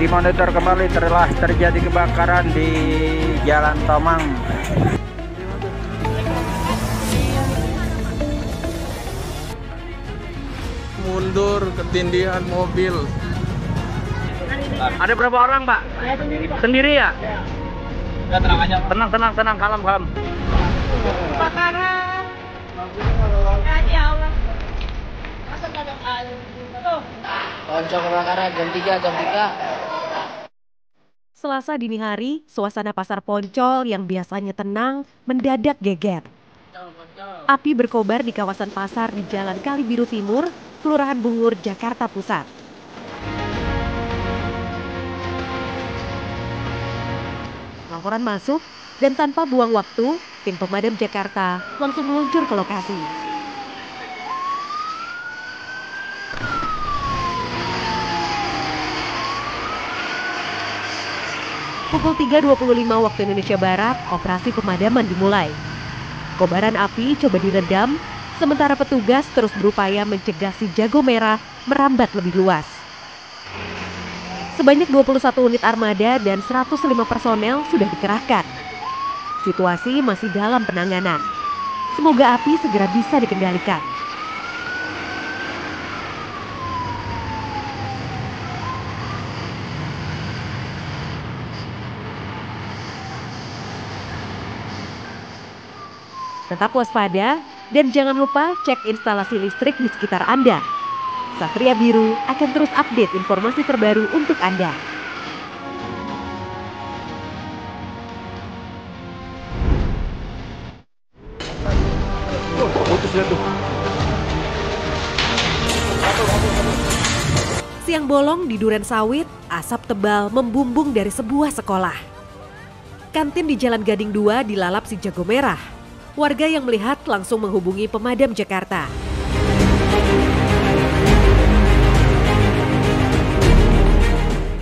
dimonitor kembali telah terjadi kebakaran di Jalan Tomang. Mundur ketindihan mobil. Ada berapa orang, Pak? Sendiri ya? Ya, tenang aja. Tenang, kalem. Kebakaran. Ya Allah. Masa nggak ada air? Lonceng kebakaran jam 3. Selasa dini hari, suasana pasar Poncol yang biasanya tenang mendadak geger. Api berkobar di kawasan pasar di Jalan Kalibiru Timur, Kelurahan Bungur, Jakarta Pusat. Laporan masuk dan tanpa buang waktu, tim pemadam Jakarta langsung meluncur ke lokasi. Pukul 3.25 waktu Indonesia Barat, operasi pemadaman dimulai. Kobaran api coba diredam, sementara petugas terus berupaya mencegah si jago merah merambat lebih luas. Sebanyak 21 unit armada dan 105 personel sudah dikerahkan. Situasi masih dalam penanganan. Semoga api segera bisa dikendalikan. Tetap waspada dan jangan lupa cek instalasi listrik di sekitar Anda. Satria Biru akan terus update informasi terbaru untuk Anda. Siang bolong di Duren Sawit, asap tebal membumbung dari sebuah sekolah. Kantin di Jalan Gading 2 dilalap si jago merah. Warga yang melihat langsung menghubungi pemadam Jakarta.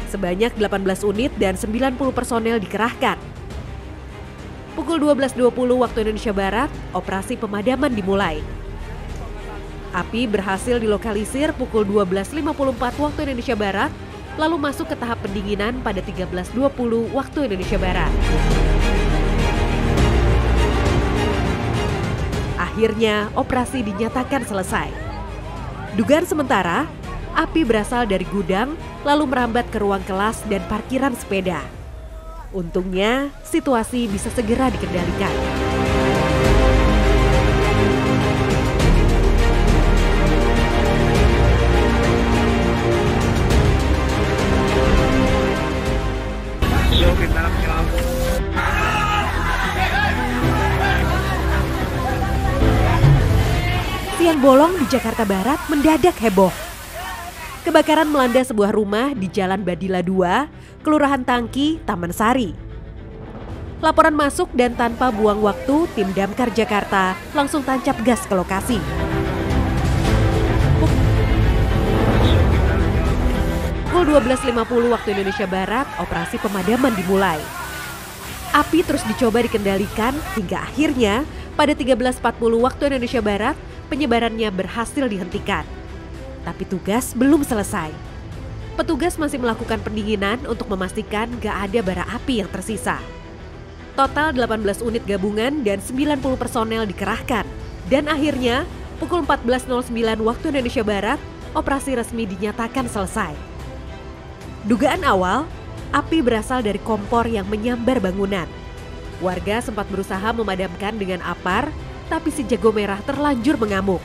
Sebanyak 18 unit dan 90 personel dikerahkan. Pukul 12.20 waktu Indonesia Barat, operasi pemadaman dimulai. Api berhasil dilokalisir pukul 12.54 waktu Indonesia Barat, lalu masuk ke tahap pendinginan pada 13.20 waktu Indonesia Barat. Akhirnya, operasi dinyatakan selesai. Dugaan sementara, api berasal dari gudang lalu merambat ke ruang kelas dan parkiran sepeda. Untungnya, situasi bisa segera dikendalikan. Siang bolong di Jakarta Barat mendadak heboh. Kebakaran melanda sebuah rumah di Jalan Badila 2, Kelurahan Tangki, Taman Sari. Laporan masuk dan tanpa buang waktu, tim Damkar Jakarta langsung tancap gas ke lokasi. Pukul 12.50 waktu Indonesia Barat, operasi pemadaman dimulai. Api terus dicoba dikendalikan hingga akhirnya pada 13.40 waktu Indonesia Barat, penyebarannya berhasil dihentikan. Tapi tugas belum selesai. Petugas masih melakukan pendinginan untuk memastikan gak ada bara api yang tersisa. Total 18 unit gabungan dan 90 personel dikerahkan. Dan akhirnya pukul 14.09 waktu Indonesia Barat, operasi resmi dinyatakan selesai. Dugaan awal, api berasal dari kompor yang menyambar bangunan. Warga sempat berusaha memadamkan dengan apar, tapi si jago merah terlanjur mengamuk.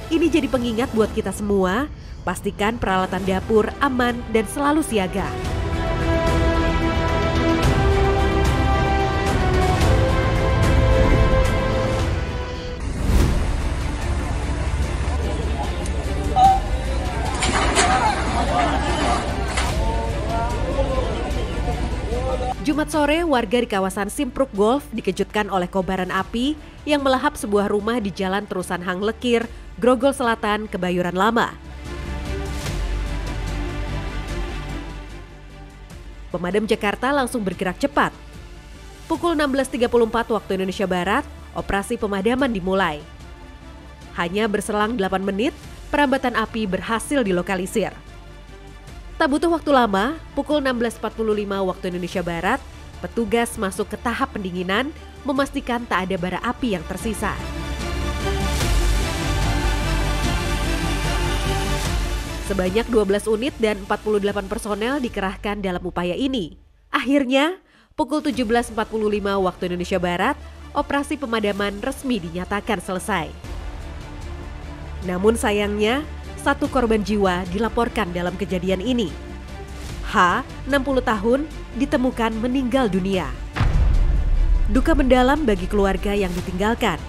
Ini jadi pengingat buat kita semua, pastikan peralatan dapur aman dan selalu siaga. Jumat sore, warga di kawasan Simpruk Golf dikejutkan oleh kobaran api yang melahap sebuah rumah di Jalan Terusan Hang Lekir, Grogol Selatan, Kebayoran Lama. Pemadam Jakarta langsung bergerak cepat. Pukul 16.34 waktu Indonesia Barat, operasi pemadaman dimulai. Hanya berselang 8 menit, perambatan api berhasil dilokalisir. Tak butuh waktu lama, pukul 16.45 waktu Indonesia Barat, petugas masuk ke tahap pendinginan, memastikan tak ada bara api yang tersisa. Sebanyak 12 unit dan 48 personel dikerahkan dalam upaya ini. Akhirnya, pukul 17.45 waktu Indonesia Barat, operasi pemadaman resmi dinyatakan selesai. Namun sayangnya, satu korban jiwa dilaporkan dalam kejadian ini. H, 60 tahun, ditemukan meninggal dunia. Duka mendalam bagi keluarga yang ditinggalkan.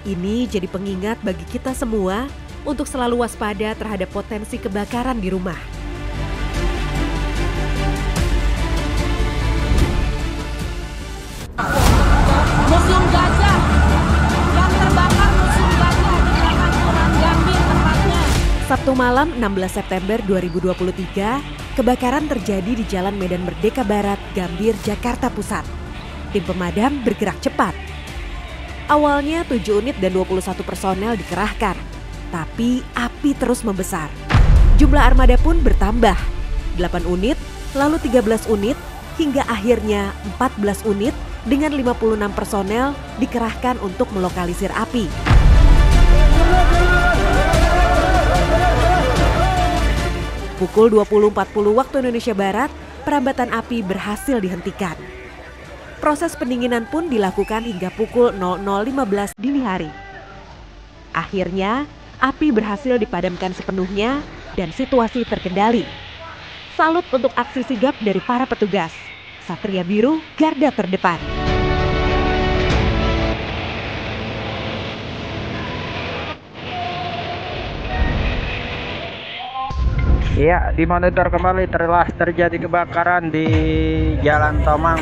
Ini jadi pengingat bagi kita semua untuk selalu waspada terhadap potensi kebakaran di rumah. Museum Gajah yang terbakar, Museum Gajah di belakang Kelurahan Gambir tempatnya. Sabtu malam 16 September 2023, kebakaran terjadi di Jalan Medan Merdeka Barat, Gambir, Jakarta Pusat. Tim pemadam bergerak cepat. Awalnya 7 unit dan 21 personel dikerahkan, tapi api terus membesar. Jumlah armada pun bertambah, 8 unit, lalu 13 unit, hingga akhirnya 14 unit dengan 56 personel dikerahkan untuk melokalisir api. Pukul 20.40 waktu Indonesia Barat, perambatan api berhasil dihentikan. Proses pendinginan pun dilakukan hingga pukul 00.15 dini hari. Akhirnya, api berhasil dipadamkan sepenuhnya dan situasi terkendali. Salut untuk aksi sigap dari para petugas. Satria Biru, garda terdepan. Iya, dimonitor kembali telah terjadi kebakaran di Jalan Tomang,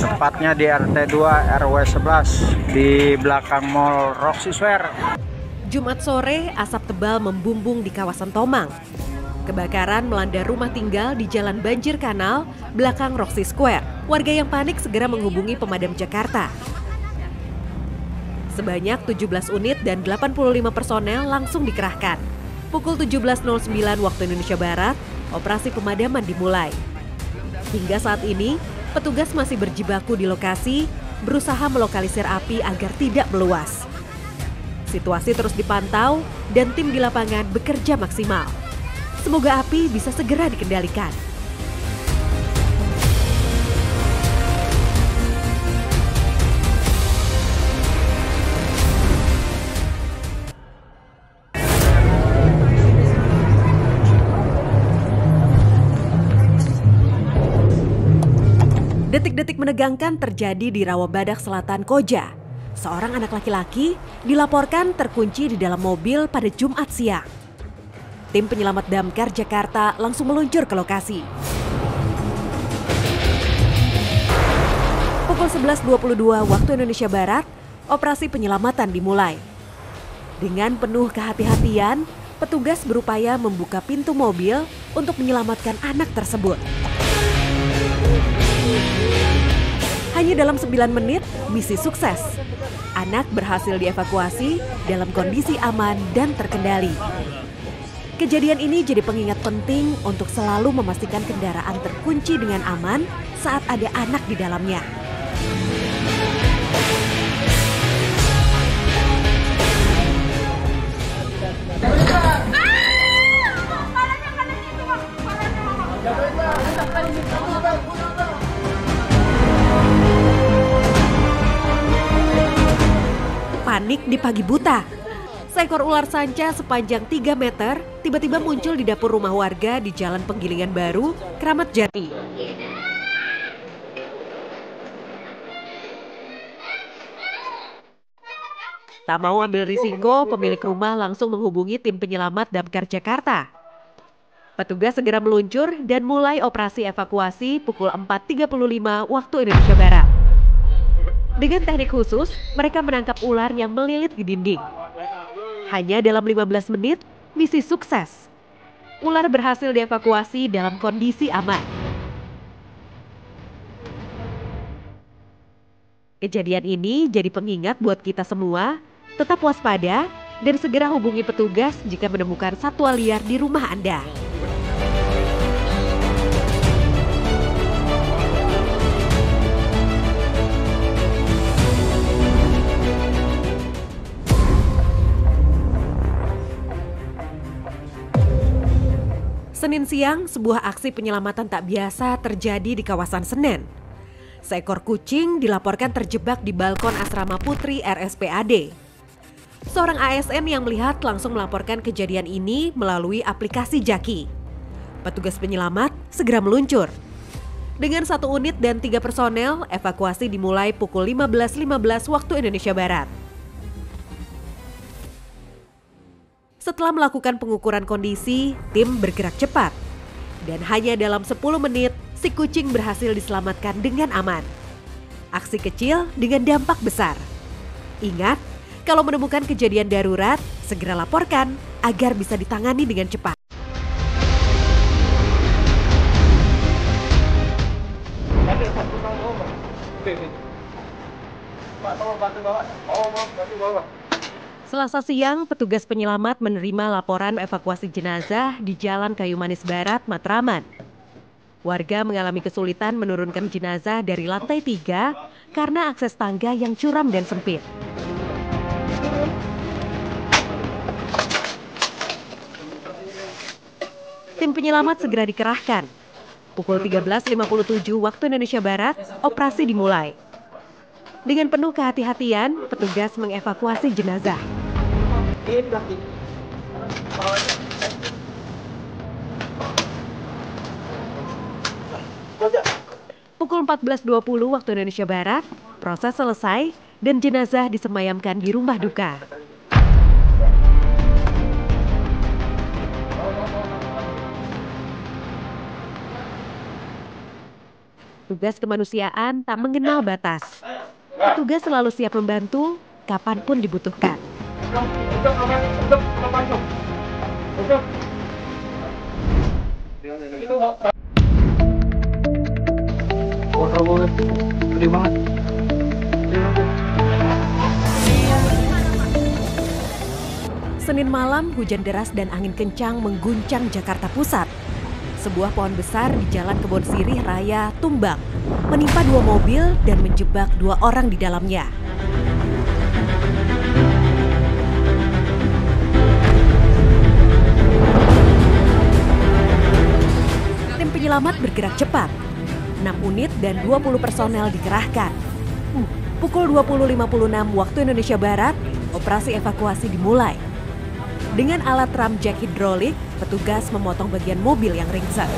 tepatnya di RT 2 RW 11 di belakang Mall Roxy Square. Jumat sore, asap tebal membumbung di kawasan Tomang. Kebakaran melanda rumah tinggal di Jalan Banjir Kanal, belakang Roxy Square. Warga yang panik segera menghubungi pemadam Jakarta. Sebanyak 17 unit dan 85 personel langsung dikerahkan. Pukul 17.09 waktu Indonesia Barat, operasi pemadaman dimulai. Hingga saat ini, petugas masih berjibaku di lokasi, berusaha melokalisir api agar tidak meluas. Situasi terus dipantau dan tim di lapangan bekerja maksimal. Semoga api bisa segera dikendalikan. Detik-detik menegangkan terjadi di Rawabadak Selatan, Koja. Seorang anak laki-laki dilaporkan terkunci di dalam mobil pada Jumat siang. Tim penyelamat damkar Jakarta langsung meluncur ke lokasi. Pukul 11.22 waktu Indonesia Barat, operasi penyelamatan dimulai. Dengan penuh kehati-hatian, petugas berupaya membuka pintu mobil untuk menyelamatkan anak tersebut. Hanya dalam 9 menit, misi sukses. Anak berhasil dievakuasi dalam kondisi aman dan terkendali. Kejadian ini jadi pengingat penting untuk selalu memastikan kendaraan terkunci dengan aman saat ada anak di dalamnya. Panik di pagi buta. Seekor ular sanca sepanjang 3 meter tiba-tiba muncul di dapur rumah warga di Jalan Penggilingan Baru, Kramat Jati. Tak mau ambil risiko, pemilik rumah langsung menghubungi tim penyelamat damkar Jakarta. Petugas segera meluncur dan mulai operasi evakuasi pukul 4.35 waktu Indonesia Barat. Dengan teknik khusus, mereka menangkap ular yang melilit di dinding. Hanya dalam 15 menit, misi sukses. Ular berhasil dievakuasi dalam kondisi aman. Kejadian ini jadi pengingat buat kita semua, tetap waspada dan segera hubungi petugas jika menemukan satwa liar di rumah Anda. Senin siang, sebuah aksi penyelamatan tak biasa terjadi di kawasan Senen. Seekor kucing dilaporkan terjebak di balkon asrama putri RSPAD. Seorang ASN yang melihat langsung melaporkan kejadian ini melalui aplikasi Jaki. Petugas penyelamat segera meluncur. Dengan 1 unit dan 3 personel, evakuasi dimulai pukul 15.15 waktu Indonesia Barat. Setelah melakukan pengukuran kondisi, tim bergerak cepat. Dan hanya dalam 10 menit, si kucing berhasil diselamatkan dengan aman. Aksi kecil dengan dampak besar. Ingat, kalau menemukan kejadian darurat, segera laporkan agar bisa ditangani dengan cepat. Selasa siang, petugas penyelamat menerima laporan evakuasi jenazah di Jalan Kayu Manis Barat, Matraman. Warga mengalami kesulitan menurunkan jenazah dari lantai 3 karena akses tangga yang curam dan sempit. Tim penyelamat segera dikerahkan. Pukul 13.57 waktu Indonesia Barat, operasi dimulai. Dengan penuh kehati-hatian, petugas mengevakuasi jenazah. Pukul 14.20 waktu Indonesia Barat, proses selesai dan jenazah disemayamkan di rumah duka. Tugas kemanusiaan tak mengenal batas. Petugas selalu siap membantu kapanpun dibutuhkan. Senin malam, hujan deras dan angin kencang mengguncang Jakarta Pusat. Sebuah pohon besar di Jalan Kebon Sirih Raya tumbang, menimpa 2 mobil dan menjebak 2 orang di dalamnya. Tim penyelamat bergerak cepat. 6 unit dan 20 personel dikerahkan. Pukul 20.56 waktu Indonesia Barat, operasi evakuasi dimulai. Dengan alat ram jack hidrolik, petugas memotong bagian mobil yang ringsek.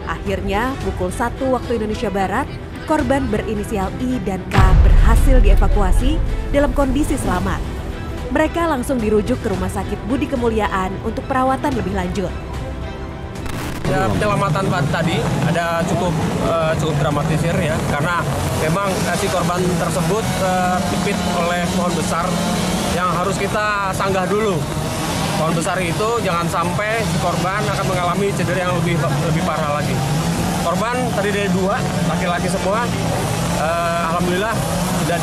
Akhirnya, pukul 1 waktu Indonesia Barat, korban berinisial I dan K berhasil dievakuasi dalam kondisi selamat. Mereka langsung dirujuk ke Rumah Sakit Budi Kemuliaan untuk perawatan lebih lanjut. Ya, penyelamatan tadi ada cukup dramatisir ya, karena memang si korban tersebut terjepit oleh pohon besar yang harus kita sanggah dulu. Pohon besar itu jangan sampai si korban akan mengalami cedera yang lebih parah lagi. Korban terdiri dari 2 laki-laki semua. Alhamdulillah sudah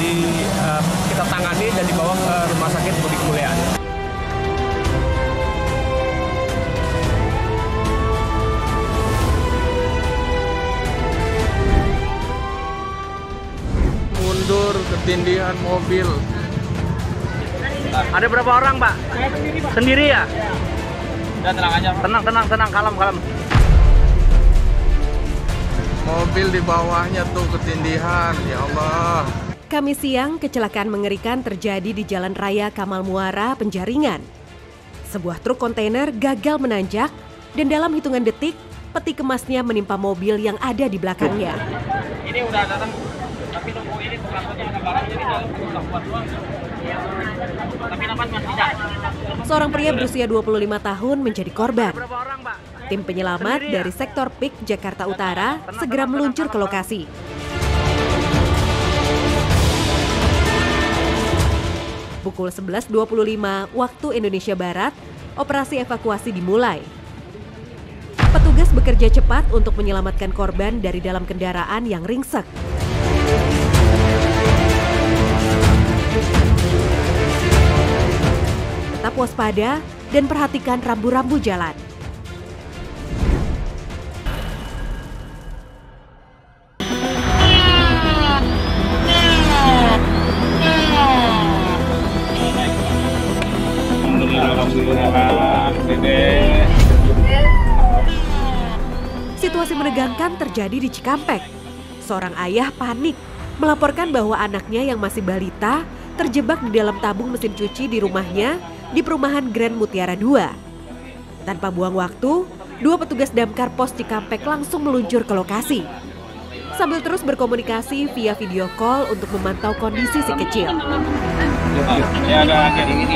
kita tangani dan dibawa ke Rumah Sakit Budi Kemuliaan. Mundur ketindihan mobil. Ada berapa orang, Pak? Sendiri ya? Udah tenang aja. Tenang, kalem. Mobil di bawahnya tuh ketindihan, ya Allah. Kamis siang, kecelakaan mengerikan terjadi di Jalan Raya Kamal Muara, Penjaringan. Sebuah truk kontainer gagal menanjak dan dalam hitungan detik, peti kemasnya menimpa mobil yang ada di belakangnya. Ini udah datang, tapi nunggu ini pengangkutnya ada barang jadi udah kuat doang. Tapi nampak masih bisa. Seorang pria berusia 25 tahun menjadi korban. Berapa orang, Pak? Tim penyelamat dari sektor PIK Jakarta Utara segera meluncur ke lokasi. Pukul 11.25 waktu Indonesia Barat, operasi evakuasi dimulai. Petugas bekerja cepat untuk menyelamatkan korban dari dalam kendaraan yang ringsek. Tetap waspada dan perhatikan rambu-rambu jalan. Alhamdulillah, Dede. Situasi menegangkan terjadi di Cikampek. Seorang ayah panik melaporkan bahwa anaknya yang masih balita terjebak di dalam tabung mesin cuci di rumahnya di perumahan Grand Mutiara 2. Tanpa buang waktu, 2 petugas damkar pos Cikampek langsung meluncur ke lokasi. Sambil terus berkomunikasi via video call untuk memantau kondisi si kecil. Ya ada ini.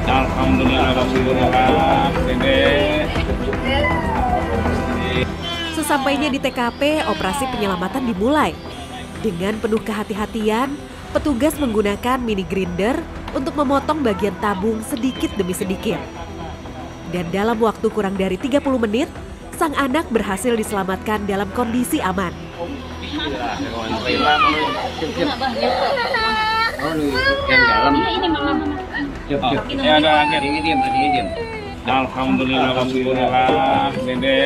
Alhamdulillah, Dede. Sesampainya di TKP, operasi penyelamatan dimulai. Dengan penuh kehati-hatian, petugas menggunakan mini grinder untuk memotong bagian tabung sedikit demi sedikit. Dan dalam waktu kurang dari 30 menit, sang anak berhasil diselamatkan dalam kondisi aman. Ya ada ini. Alhamdulillah, Dede.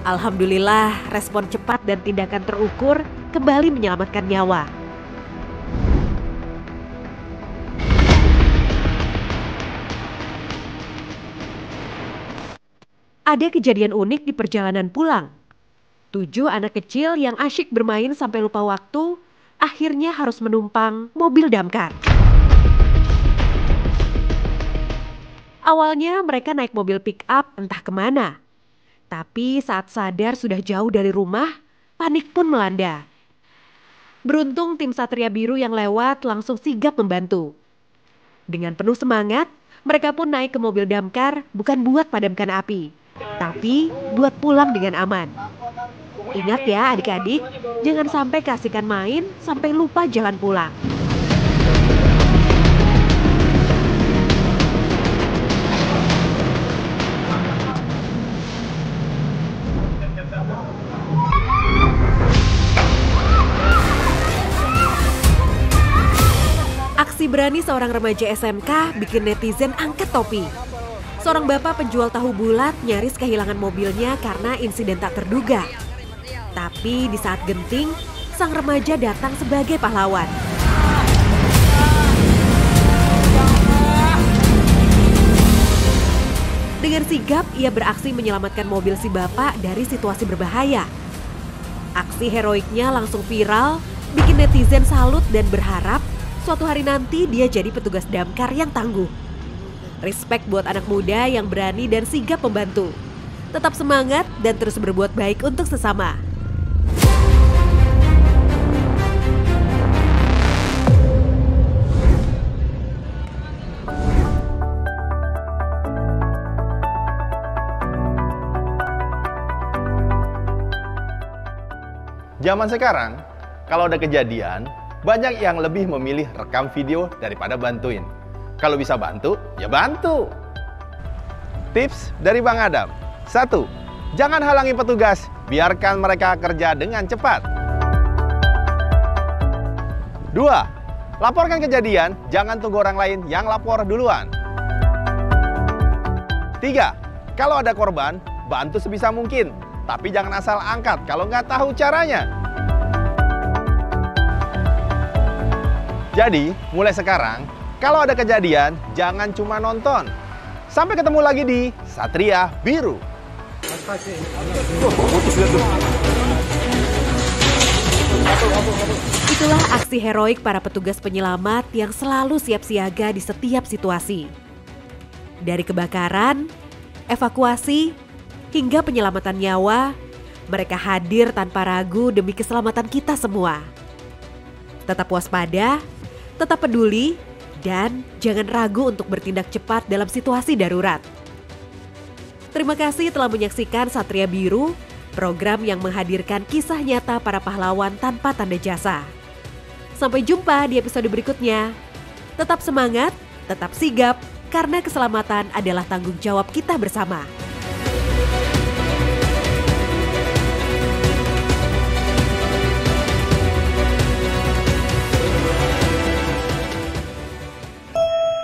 Alhamdulillah, respon cepat dan tindakan terukur kembali menyelamatkan nyawa. Ada kejadian unik di perjalanan pulang. 7 anak kecil yang asyik bermain sampai lupa waktu, akhirnya harus menumpang mobil damkar. Awalnya mereka naik mobil pick-up entah kemana. Tapi saat sadar sudah jauh dari rumah, panik pun melanda. Beruntung tim Satria Biru yang lewat langsung sigap membantu. Dengan penuh semangat, mereka pun naik ke mobil damkar bukan buat padamkan api, tapi buat pulang dengan aman. Ingat ya adik-adik, jangan sampai kasihkan main sampai lupa jalan pulang. Aksi berani seorang remaja SMK bikin netizen angkat topi. Seorang bapak penjual tahu bulat nyaris kehilangan mobilnya karena insiden tak terduga. Tapi di saat genting, sang remaja datang sebagai pahlawan. Dengan sigap, ia beraksi menyelamatkan mobil si bapak dari situasi berbahaya. Aksi heroiknya langsung viral, bikin netizen salut dan berharap suatu hari nanti dia jadi petugas damkar yang tangguh. Respect buat anak muda yang berani dan sigap membantu. Tetap semangat dan terus berbuat baik untuk sesama. Zaman sekarang, kalau ada kejadian, banyak yang lebih memilih rekam video daripada bantuin. Kalau bisa bantu, ya bantu. Tips dari Bang Adam. 1. Jangan halangi petugas, biarkan mereka kerja dengan cepat. 2. Laporkan kejadian, jangan tunggu orang lain yang lapor duluan. 3. Kalau ada korban, bantu sebisa mungkin, tapi jangan asal angkat kalau nggak tahu caranya. Jadi, mulai sekarang, kalau ada kejadian, jangan cuma nonton. Sampai ketemu lagi di Satria Biru. Itulah aksi heroik para petugas penyelamat yang selalu siap siaga di setiap situasi. Dari kebakaran, evakuasi, hingga penyelamatan nyawa, mereka hadir tanpa ragu demi keselamatan kita semua. Tetap waspada, tetap peduli, dan jangan ragu untuk bertindak cepat dalam situasi darurat. Terima kasih telah menyaksikan Satria Biru, program yang menghadirkan kisah nyata para pahlawan tanpa tanda jasa. Sampai jumpa di episode berikutnya. Tetap semangat, tetap sigap, karena keselamatan adalah tanggung jawab kita bersama.